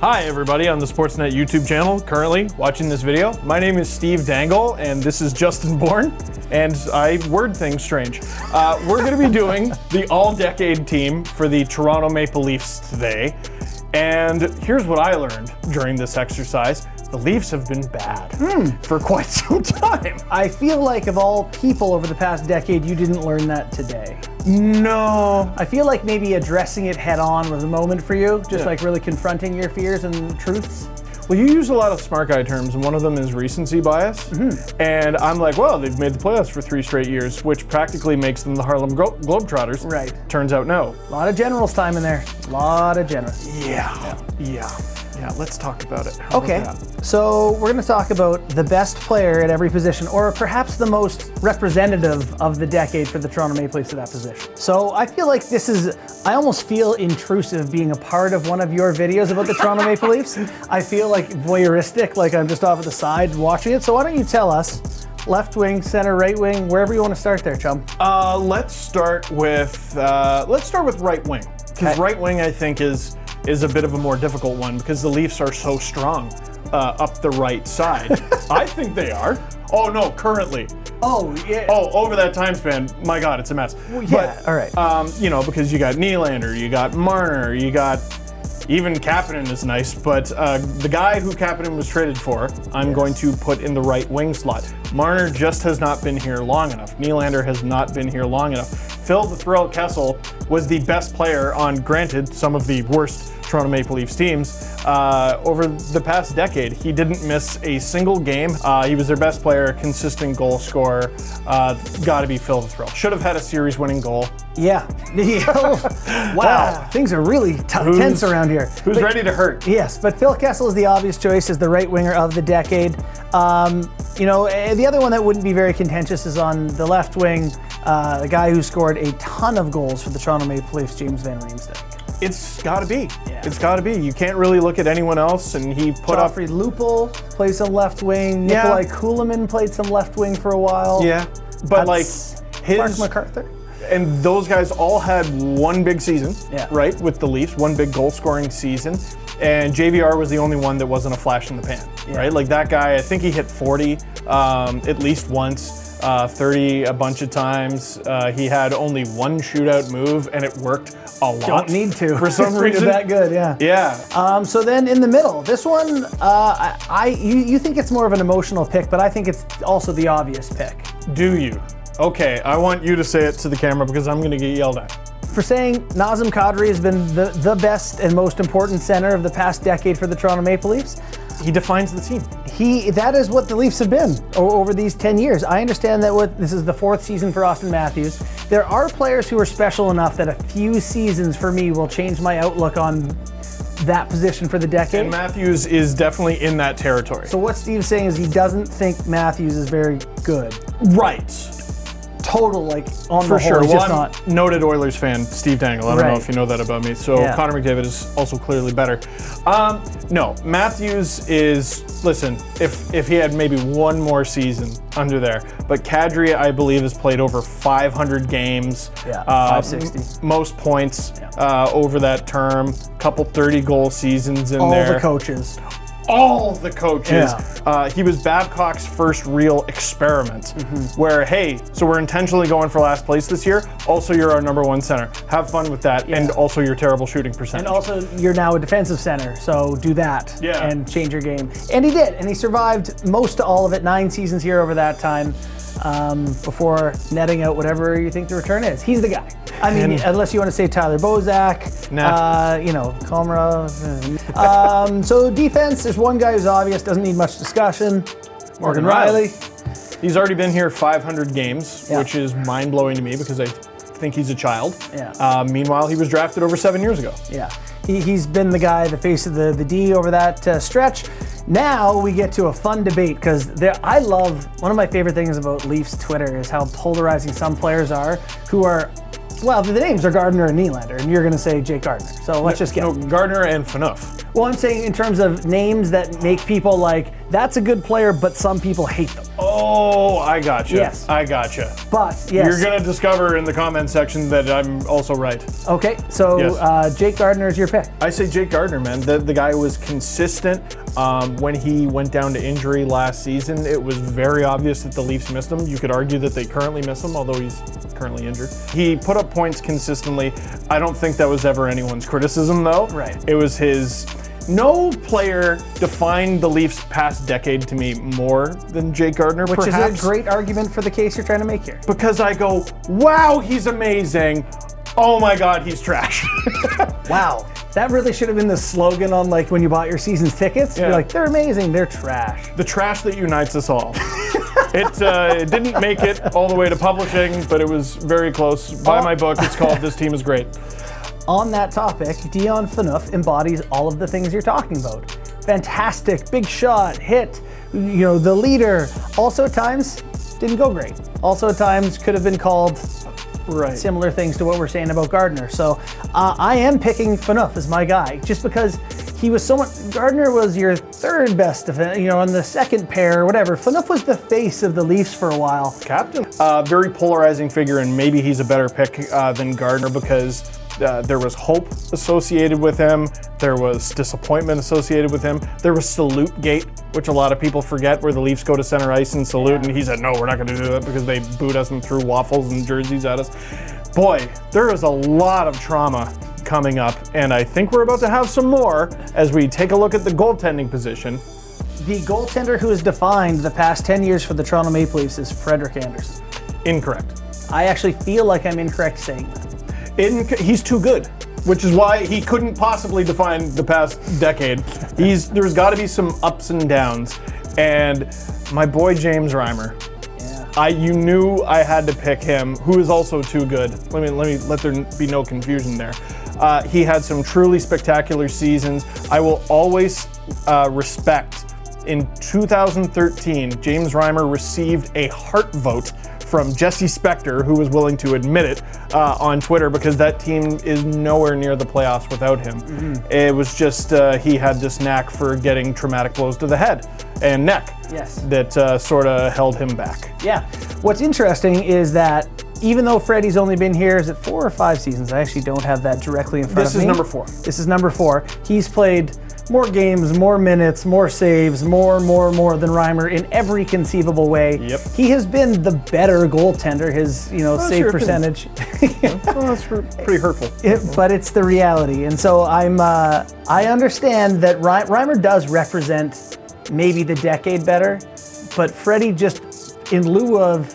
Hi everybody on the Sportsnet YouTube channel currently watching this video. My name is Steve Dangle and this is Justin Bourne, and I word things strange. We're going to be doing the all-decade team for the Toronto Maple Leafs today. And here's what I learned during this exercise. The Leafs have been bad for quite some time. I feel like of all people over the past decade, you didn't learn that today. No. I feel like maybe addressing it head on was a moment for you, just like really confronting your fears and truths. Well, you use a lot of smart guy terms, and one of them is recency bias. And I'm like, well, they've made the playoffs for 3 straight years, which practically makes them the Harlem Globetrotters. Right. Turns out, no. A lot of Generals time in there. A lot of Generals. Yeah, let's talk about it. How Okay, about that? so we're going to talk about the best player at every position, or perhaps the most representative of the decade for the Toronto Maple Leafs at that position. So I feel like this is, I almost feel intrusive being a part of one of your videos about the Toronto Maple Leafs. I feel like voyeuristic, like I'm just off at the side watching it. So why don't you tell us, left wing, center, right wing, wherever you want to start there, chum. Let's start with right wing, because right wing I think is a bit of a more difficult one because the Leafs are so strong up the right side. I think they are. Oh no, currently. Oh yeah. Oh, over that time span, my God, it's a mess. Well, yeah. All right. You know, because you got Nylander, you got Marner, you got even Kapanen is nice, but the guy who Kapanen was traded for, I'm going to put in the right wing slot. Marner just has not been here long enough. Nylander has not been here long enough. Phil the Thrill Kessel was the best player on, granted, some of the worst Toronto Maple Leafs teams over the past decade. He didn't miss a single game. He was their best player, consistent goal scorer. Gotta be Phil the Thrill. Should have had a series-winning goal. Yeah. Wow. Things are really tense around here. Who's ready to hurt? Yes, but Phil Kessel is the obvious choice as the right winger of the decade. You know, the other one that wouldn't be very contentious is on the left wing, the guy who scored a ton of goals for the Toronto Maple Leafs, James Van Riemsdyk. It's gotta be. Yeah. It's gotta be. You can't really look at anyone else, and he put up. Joffrey Lupul played some left wing. Nikolai Kulemin played some left wing for a while. Yeah, but like Mark MacArthur. And those guys all had one big season, right, with the Leafs, one big goal-scoring season. And JVR was the only one that wasn't a flash in the pan, right? Like that guy, I think he hit 40 at least once. 30 a bunch of times. He had only one shootout move, and it worked a lot. Don't need to for some reason. That good, yeah. Yeah. So then in the middle, this one, you think it's more of an emotional pick, but I think it's also the obvious pick. Do you? Okay, I want you to say it to the camera because I'm going to get yelled at. For saying NAZEM KADRI has been the best and most important center of the past decade for the Toronto Maple Leafs. He defines the team. That is what the Leafs have been over these 10 years. I understand that this is the 4th season for Austin Matthews. There are players who are special enough that a few seasons for me will change my outlook on that position for the decade. And Matthews is definitely in that territory. So what Steve's saying is he doesn't think Matthews is very good. Right. Total, like, on for the sure. whole, Well, just I'm not. Noted Oilers fan, Steve Dangle. I don't know if you know that about me. So Connor McDavid is also clearly better. No, Matthews is, listen, if he had maybe one more season under there, but KADRI, I believe, has played over 500 games. 560. Most points over that term. Couple 30-goal seasons in there. All the coaches. All the coaches. He was Babcock's first real experiment where, hey, so we're intentionally going for last place this year. Also, you're our #1 center. Have fun with that. And also your terrible shooting percentage. And also, you're now a defensive center, so do that and change your game. And he did, and he survived most to all of it, 9 seasons here over that time, before netting out whatever you think the return is. He's the guy. I mean, unless you want to say Tyler Bozak, you know, Komra. So defense, there's one guy who's obvious, doesn't need much discussion. Morgan Rielly. He's already been here 500 games, which is mind-blowing to me because I think he's a child. Meanwhile, he was drafted over 7 years ago. Yeah, he's been the guy, the face of the D over that stretch. Now we get to a fun debate because I love, one of my favorite things about Leafs Twitter is how polarizing some players are who are, well, the names are Gardiner and Nylander, and you're going to say Jake Gardiner. So let's just get Gardiner and PHANEUF. Well, I'm saying in terms of names that make people like, that's a good player, but some people hate them. Oh, Oh, I gotcha. Yes. I gotcha. But, yes. You're going to discover in the comment section that I'm also right. Okay, so Yes. Jake Gardiner is your pick. I say Jake Gardiner, man. The guy was consistent. When he went down to injury last season, it was very obvious that the Leafs missed him. You could argue that they currently miss him, although he's currently injured. He put up points consistently. I don't think that was ever anyone's criticism, though. Right. It was his... No player defined the Leafs past decade to me more than Jake Gardiner, Which perhaps. is a great argument for the case you're trying to make here. Because I go, wow, he's amazing. Oh my God, he's trash. Wow. That really should have been the slogan on like when you bought your season's tickets. Yeah. You're like, they're amazing, they're trash. The trash that unites us all. It didn't make it all the way to publishing, but it was very close. Buy my book. It's called This Team is Great. On that topic, DION PHANEUF embodies all of the things you're talking about. Fantastic, big shot, hit, the leader. Also at times, didn't go great. Also at times could have been called similar things to what we're saying about Gardiner. So I am picking PHANEUF as my guy, just because he was Gardiner was your third best defense, on the second pair or whatever. PHANEUF was the face of the Leafs for a while. Captain. Very polarizing figure, and maybe he's a better pick than Gardiner because there was hope associated with him. There was disappointment associated with him. There was salute gate, which a lot of people forget, where the Leafs go to center ice and salute, and he said, no, we're not going to do that because they booed us and threw waffles and jerseys at us. Boy, there is a lot of trauma coming up, and I think we're about to have some more as we take a look at the goaltending position. The goaltender who has defined the past 10 years for the Toronto Maple Leafs is Frederik Andersen. Incorrect. I actually feel like I'm incorrect saying that. He's too good, which is why he couldn't possibly define the past decade. There's got to be some ups and downs, and my boy James REIMER. Yeah. You knew I had to pick him, who is also too good. Let there be no confusion there. He had some truly spectacular seasons. I will always respect. In 2013, James REIMER received a heart vote from Jesse Spector, who was willing to admit it on Twitter, because that team is nowhere near the playoffs without him. Mm-hmm. It was just he had this knack for getting traumatic blows to the head and neck. Yes. That sort of held him back. Yeah. What's interesting is that even though Freddie's only been here, is it 4 or 5 seasons? I actually don't have that directly in front of me. This is number 4. This is number 4. He's played more games, more minutes, more saves, more than REIMER in every conceivable way. Yep. He has been the better goaltender. His, save percentage. Well, that's pretty hurtful. But it's the reality, and so I understand that REIMER does represent maybe the decade better, but Freddie, just in lieu of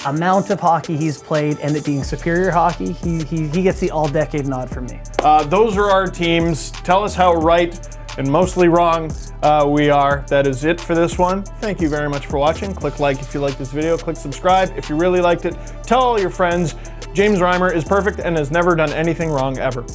amount of hockey he's played and it being superior hockey, he gets the all-decade nod from me. Those are our teams. Tell us how right and mostly wrong we are. That is it for this one. Thank you very much for watching. Click like if you liked this video. Click subscribe if you really liked it. Tell all your friends. James REIMER is perfect and has never done anything wrong ever.